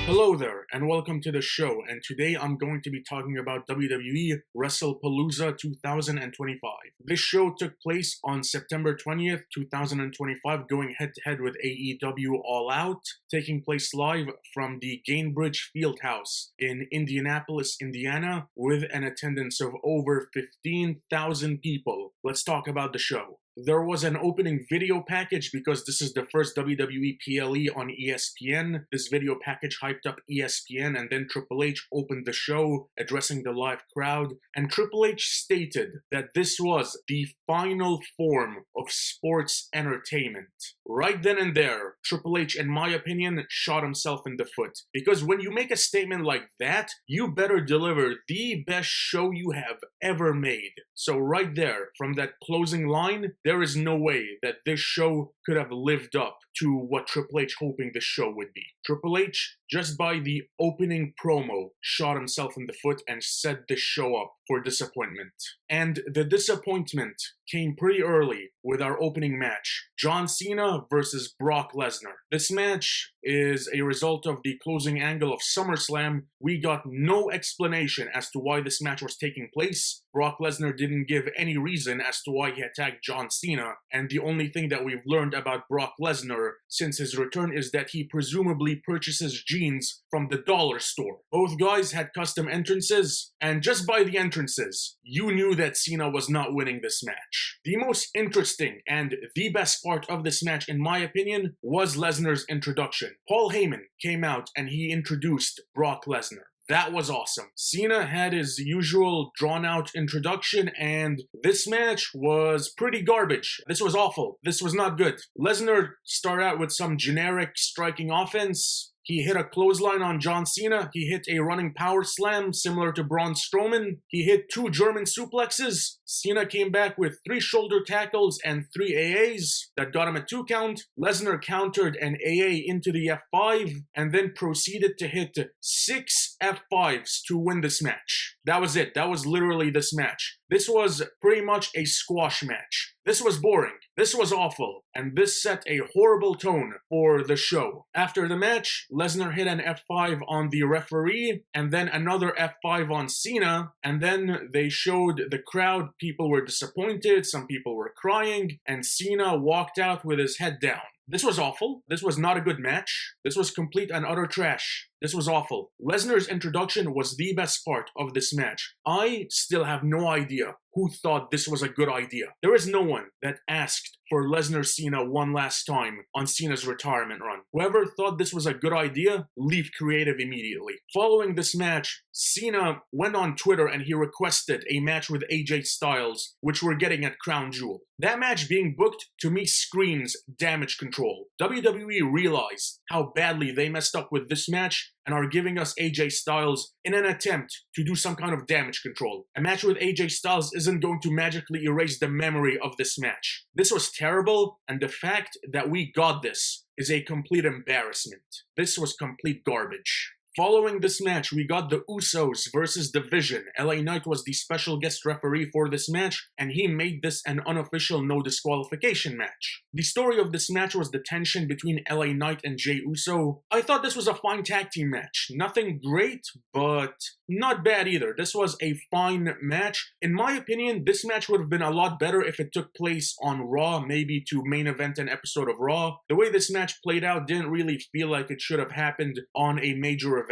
Hello there, and welcome to the show. And today I'm going to be talking about WWE Wrestlepalooza 2025. This show took place on September 20th, 2025, going head-to-head with AEW All Out, taking place live from the Gainbridge Fieldhouse in Indianapolis, Indiana, with an attendance of over 15,000 people. Let's talk about the show. There was an opening video package because this is the first WWE PLE on ESPN. This video package hyped up ESPN, and then Triple H opened the show, addressing the live crowd, and Triple H stated that this was the final form of sports entertainment. Right then and there, Triple H, in my opinion, shot himself in the foot. Because when you make a statement like that, you better deliver the best show you have ever made. So right there, from that closing line, there is no way that this show could have lived up to what Triple H hoping this show would be. Triple H, just by the opening promo, shot himself in the foot and set this show up for disappointment. And the disappointment came pretty early with our opening match, John Cena versus Brock Lesnar. This match is a result of the closing angle of SummerSlam. We got no explanation as to why this match was taking place. Brock Lesnar didn't give any reason as to why he attacked John Cena, and the only thing that we've learned about Brock Lesnar since his return is that he presumably purchases jeans from the dollar store. Both guys had custom entrances, and just by the entrances, you knew that Cena was not winning this match. The most interesting and the best part of this match, in my opinion, was Lesnar's introduction. Paul Heyman came out and he introduced Brock Lesnar. That was awesome. Cena had his usual drawn-out introduction, and this match was pretty garbage. This was awful. This was not good. Lesnar started out with some generic striking offense. He hit a clothesline on John Cena. He hit a running power slam similar to Braun Strowman. He hit 2 German suplexes. Cena came back with 3 shoulder tackles and 3 AAs that got him a 2 count. Lesnar countered an AA into the F5 and then proceeded to hit 6 F5s to win this match. That was it. That was literally this match. This was pretty much a squash match. This was boring. This was awful. And this set a horrible tone for the show. After the match, Lesnar hit an F5 on the referee and then another F5 on Cena. And then they showed the crowd. People were disappointed. Some people were crying. And Cena walked out with his head down. This was awful. This was not a good match. This was complete and utter trash. This was awful. Lesnar's introduction was the best part of this match. I still have no idea who thought this was a good idea. There is no one that asked for Lesnar Cena one last time on Cena's retirement run. Whoever thought this was a good idea, leave creative immediately. Following this match, Cena went on Twitter and he requested a match with AJ Styles, which we're getting at Crown Jewel. That match being booked, to me, screams damage control. WWE realized how badly they messed up with this match and are giving us AJ Styles in an attempt to do some kind of damage control. A match with AJ Styles isn't going to magically erase the memory of this match. This was terrible, and the fact that we got this is a complete embarrassment. This was complete garbage. Following this match, we got the Usos versus Division. LA Knight was the special guest referee for this match, and he made this an unofficial no disqualification match. The story of this match was the tension between LA Knight and Jey Uso. I thought this was a fine tag team match. Nothing great, but not bad either. This was a fine match. In my opinion, this match would have been a lot better if it took place on Raw, maybe to main event an episode of Raw. The way this match played out didn't really feel like it should have happened on a major event.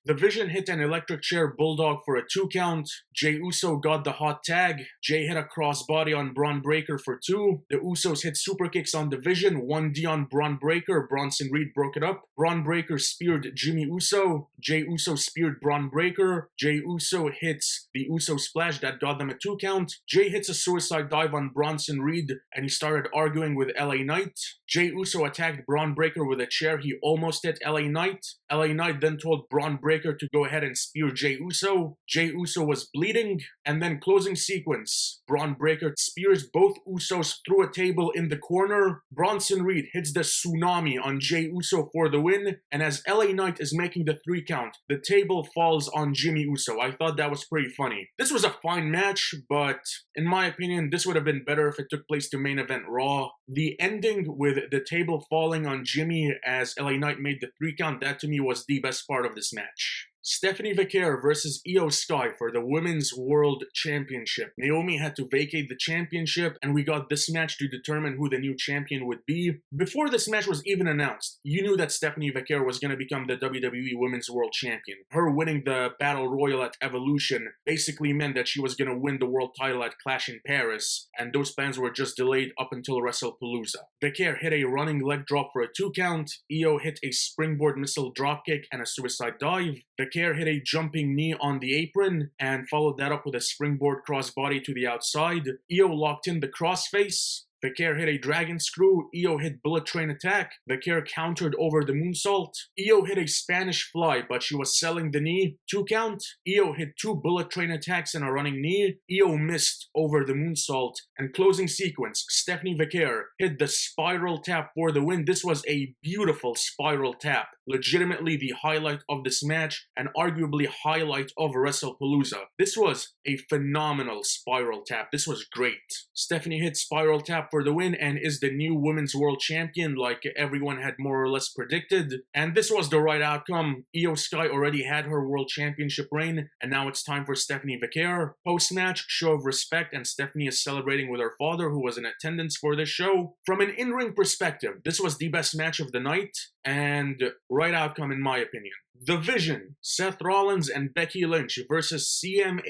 The Vision hit an electric chair bulldog for a 2 count. Jey Uso got the hot tag. Jey hit a crossbody on Braun Breaker for 2. The Usos hit super kicks on the Vision, 1D on Braun Breaker. Bronson Reed broke it up. Braun Breaker speared Jimmy Uso. Jey Uso speared Braun Breaker. Jey Uso hits the Uso splash that got them a 2 count. Jey hits a suicide dive on Bronson Reed and he started arguing with LA Knight. Jey Uso attacked Braun Breaker with a chair. He almost hit LA Knight. LA Knight then told told Braun Breaker to go ahead and spear Jey Uso. Jey Uso was bleeding, and then closing sequence. Braun Breaker spears both Usos through a table in the corner. Bronson Reed hits the tsunami on Jey Uso for the win, and as LA Knight is making the 3 count, the table falls on Jimmy Uso. I thought that was pretty funny. This was a fine match, but in my opinion, this would have been better if it took place to main event Raw. The ending with the table falling on Jimmy as LA Knight made the 3 count, that to me was the best part of this match. Stephanie Vaquer versus Io Sky for the Women's World Championship. Naomi had to vacate the championship, and we got this match to determine who the new champion would be. Before this match was even announced, you knew that Stephanie Vaquer was going to become the WWE Women's World Champion. Her winning the Battle Royal at Evolution basically meant that she was going to win the world title at Clash in Paris, and those plans were just delayed up until Wrestlepalooza. Vaquer hit a running leg drop for a 2 count. Io hit a springboard missile dropkick and a suicide dive. Vaquer hit a jumping knee on the apron and followed that up with a springboard crossbody to the outside. Io locked in the crossface. Vaquer hit a dragon screw. Io hit bullet train attack. Vaquer countered over the moonsault. Io hit a Spanish fly, but she was selling the knee. 2 count. Io hit 2 bullet train attacks and a running knee. Io missed over the moonsault. And closing sequence, Stephanie Vaquer hit the spiral tap for the win. This was a beautiful spiral tap. Legitimately the highlight of this match and arguably highlight of Wrestlepalooza. This was a phenomenal spiral tap. This was great. Stephanie hit spiral tap for the win and is the new Women's World Champion like everyone had more or less predicted. And this was the right outcome. Io Sky already had her World Championship reign, and now it's time for Stephanie Vaquer. Post-match, show of respect, and Stephanie is celebrating with her father who was in attendance for this show. From an in-ring perspective, this was the best match of the night, and right outcome in my opinion. The Vision, Seth Rollins and Becky Lynch versus CM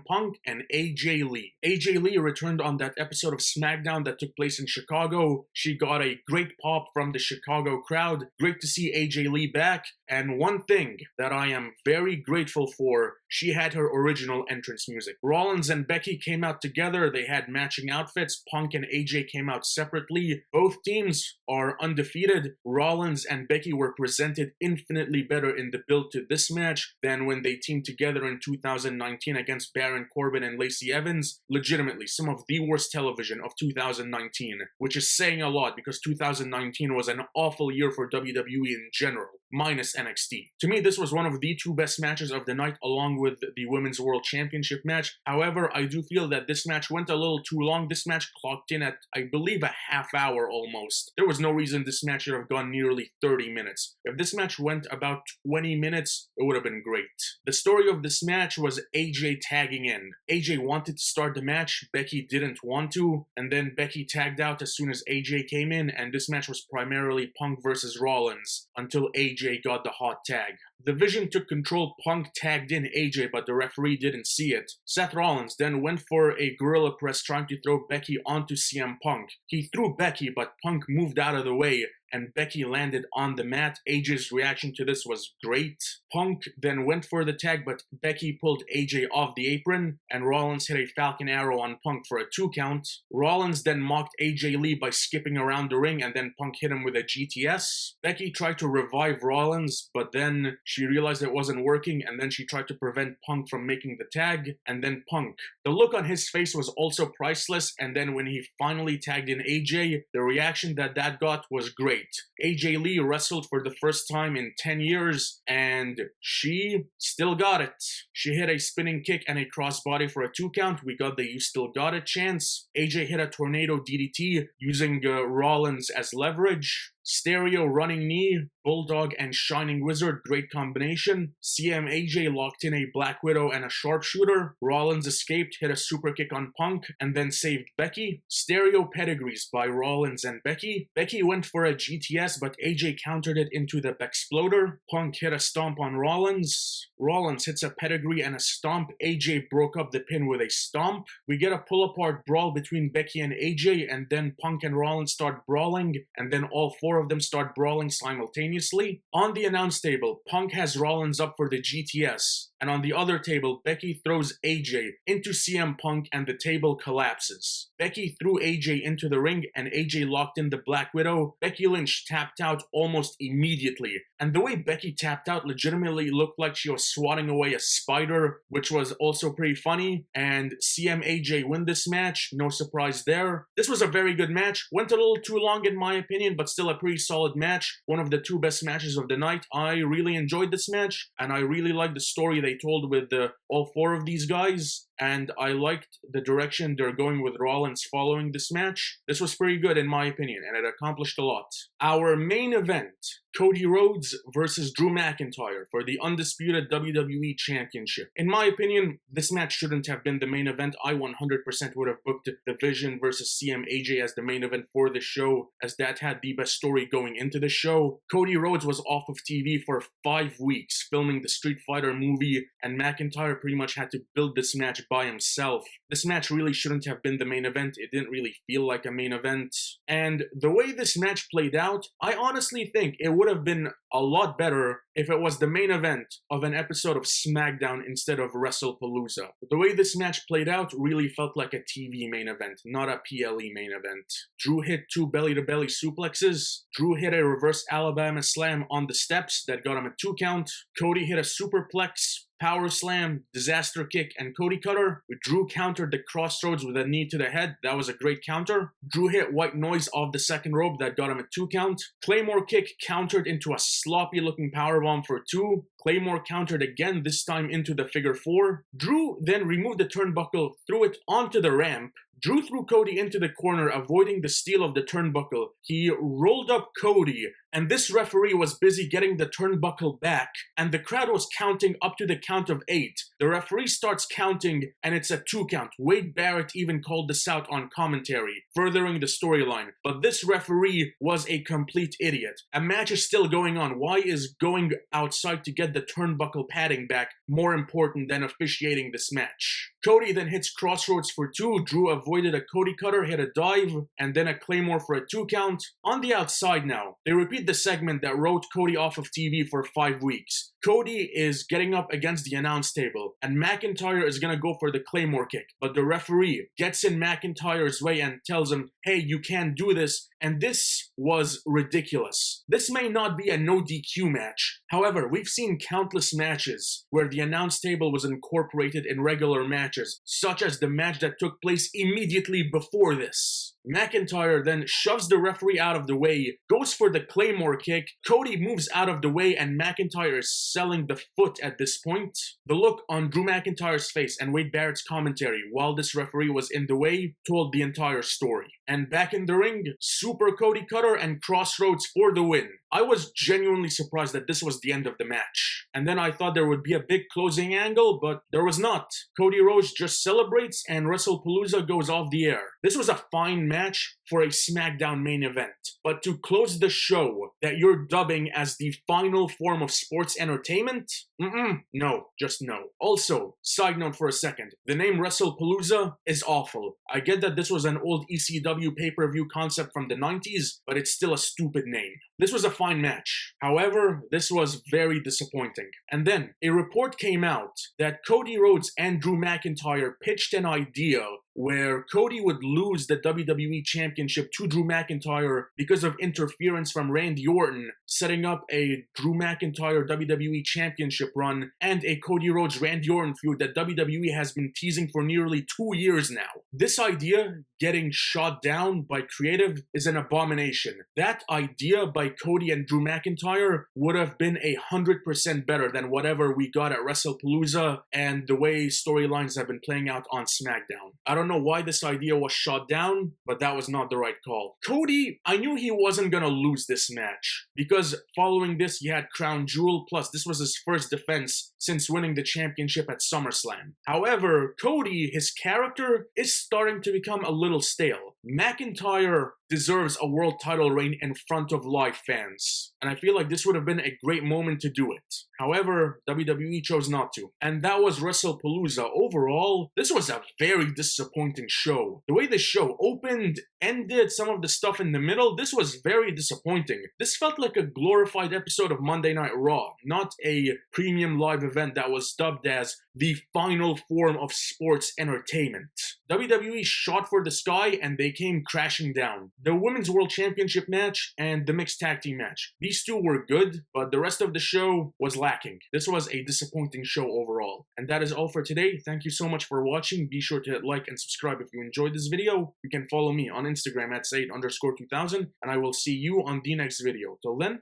Punk, and AJ Lee. AJ Lee returned on that episode of SmackDown that took place in Chicago. She got a great pop from the Chicago crowd. Great to see AJ Lee back. And one thing that I am very grateful for, she had her original entrance music. Rollins and Becky came out together. They had matching outfits. Punk and AJ came out separately. Both teams are undefeated. Rollins and Becky were presented infinitely better in the build to this match than when they teamed together in 2019 against Baron Corbin and Lacey Evans. Legitimately, some of the worst television of 2019, which is saying a lot because 2019 was an awful year for WWE in general, minus NXT. To me, this was one of the 2 best matches of the night along with the Women's World Championship match. However, I do feel that this match went a little too long. This match clocked in at, I believe, a half hour almost. There was no reason this match should have gone nearly 30 minutes. If this match went about 20 minutes, it would have been great. The story of this match was AJ tagging in. AJ wanted to start the match, Becky didn't want to, and then Becky tagged out as soon as AJ came in, and this match was primarily Punk versus Rollins until AJ got the hot tag. The Vision took control, Punk tagged in AJ, but the referee didn't see it. Seth Rollins then went for a gorilla press trying to throw Becky onto CM Punk. He threw Becky, but Punk moved out of the way, and Becky landed on the mat. AJ's reaction to this was great. Punk then went for the tag, but Becky pulled AJ off the apron, and Rollins hit a Falcon Arrow on Punk for a 2 count. Rollins then mocked AJ Lee by skipping around the ring, and then Punk hit him with a GTS. Becky tried to revive Rollins, but then she realized it wasn't working, and then she tried to prevent Punk from making the tag, and then Punk. The look on his face was also priceless, and then when he finally tagged in AJ, the reaction that got was great. AJ Lee wrestled for the first time in 10 years, and she still got it. She hit a spinning kick and a crossbody for a 2 count. We got the "you still got it" chance. AJ hit a tornado DDT using Rollins as leverage. Stereo running knee, Bulldog and Shining Wizard, great combination. CM/AJ locked in a Black Widow and a sharpshooter. Rollins escaped, hit a super kick on Punk, and then saved Becky. Stereo pedigrees by Rollins and Becky. Becky went for a GTS, but AJ countered it into the Bexploder. Punk hit a stomp on Rollins. Rollins hits a pedigree and a stomp. AJ broke up the pin with a stomp. We get a pull-apart brawl between Becky and AJ, and then Punk and Rollins start brawling, and then all 4 of them start brawling simultaneously. On the announce table, Punk has Rollins up for the GTS. and on the other table, Becky throws AJ into CM Punk and the table collapses. Becky threw AJ into the ring and AJ locked in the Black Widow. Becky Lynch tapped out almost immediately, and the way Becky tapped out legitimately looked like she was swatting away a spider, which was also pretty funny, and CM AJ win this match, no surprise there. This was a very good match, went a little too long in my opinion, but still a pretty solid match, one of the two best matches of the night. I really enjoyed this match, and I really liked the story they told with all four of these guys, and I liked the direction they're going with Rollins following this match. This was pretty good in my opinion, and it accomplished a lot. Our main event, Cody Rhodes versus Drew McIntyre for the undisputed WWE Championship. In my opinion, this match shouldn't have been the main event. I 100% would have booked The Vision versus CM AJ as the main event for the show, as that had the best story going into the show. Cody Rhodes was off of TV for 5 weeks filming the Street Fighter movie, and McIntyre pretty much had to build this match by himself. This match really shouldn't have been the main event. It didn't really feel like a main event. And the way this match played out, I honestly think it would have been a lot better if it was the main event of an episode of SmackDown instead of Wrestlepalooza. The way this match played out really felt like a TV main event, not a PLE main event. Drew hit 2 belly-to-belly suplexes. Drew hit a reverse Alabama slam on the steps that got him a 2 count. Cody hit a superplex, power slam, disaster kick, and Cody cutter. Drew countered the crossroads with a knee to the head. That was a great counter. Drew hit white noise off the second rope that got him a 2 count. Claymore kick countered into a sloppy looking powerbomb for 2. Claymore countered again, this time into the figure 4. Drew then removed the turnbuckle, threw it onto the ramp. Drew threw Cody into the corner, avoiding the steal of the turnbuckle. He rolled up Cody, and this referee was busy getting the turnbuckle back, and the crowd was counting up to the count of 8. The referee starts counting, and it's a 2 count. Wade Barrett even called this out on commentary, furthering the storyline. But this referee was a complete idiot. A match is still going on. Why is going outside to get the turnbuckle padding back more important than officiating this match? Cody then hits crossroads for 2. Drew avoided a Cody cutter, hit a dive, and then a Claymore for a 2 count. On the outside now, they repeat the segment that wrote Cody off of TV for 5 weeks. Cody is getting up against the announce table, and McIntyre is gonna go for the Claymore kick, but the referee gets in McIntyre's way and tells him, hey, you can't do this, and this was ridiculous. This may not be a no DQ match. However, we've seen countless matches where the announce table was incorporated in regular matches, such as the match that took place immediately before this. McIntyre then shoves the referee out of the way, goes for the Claymore kick. Cody moves out of the way, and McIntyre is selling the foot at this point. The look on Drew McIntyre's face and Wade Barrett's commentary while this referee was in the way told the entire story. And back in the ring, Super Cody cutter and crossroads for the win. I was genuinely surprised that this was the end of the match. And then I thought there would be a big closing angle, but there was not. Cody Rhodes just celebrates and Wrestlepalooza goes off the air. This was a fine match for a SmackDown main event. But to close the show that you're dubbing as the final form of sports entertainment? No, just no. Also, side note for a second, the name Wrestlepalooza is awful. I get that this was an old ECW pay-per-view concept from the 90s, but it's still a stupid name. This was a fine match. However, this was very disappointing. And then, a report came out that Cody Rhodes and Drew McIntyre pitched an idea where Cody would lose the WWE Championship to Drew McIntyre because of interference from Randy Orton, setting up a Drew McIntyre WWE Championship run and a Cody Rhodes-Randy Orton feud that WWE has been teasing for nearly 2 years now. This idea getting shot down by creative is an abomination. That idea by Cody and Drew McIntyre would have been 100% better than whatever we got at Wrestlepalooza and the way storylines have been playing out on SmackDown. I don't know why this idea was shot down, but that was not the right call. Cody, I knew he wasn't gonna lose this match, because following this he had Crown Jewel, plus this was his first defense since winning the championship at SummerSlam. However, Cody, his character, is starting to become a little stale. McIntyre deserves a world title reign in front of live fans. And I feel like this would have been a great moment to do it. However, WWE chose not to. And that was Wrestlepalooza. Overall, this was a very disappointing show. The way the show opened, ended, some of the stuff in the middle, this was very disappointing. This felt like a glorified episode of Monday Night Raw, not a premium live event that was dubbed as the final form of sports entertainment. WWE shot for the sky and they came crashing down. The Women's World Championship match and the mixed tag team match. These two were good, but the rest of the show was lacking. This was a disappointing show overall. And that is all for today. Thank you so much for watching. Be sure to hit like and subscribe if you enjoyed this video. You can follow me on Instagram at Said_2000, and I will see you on the next video. Till then,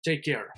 take care.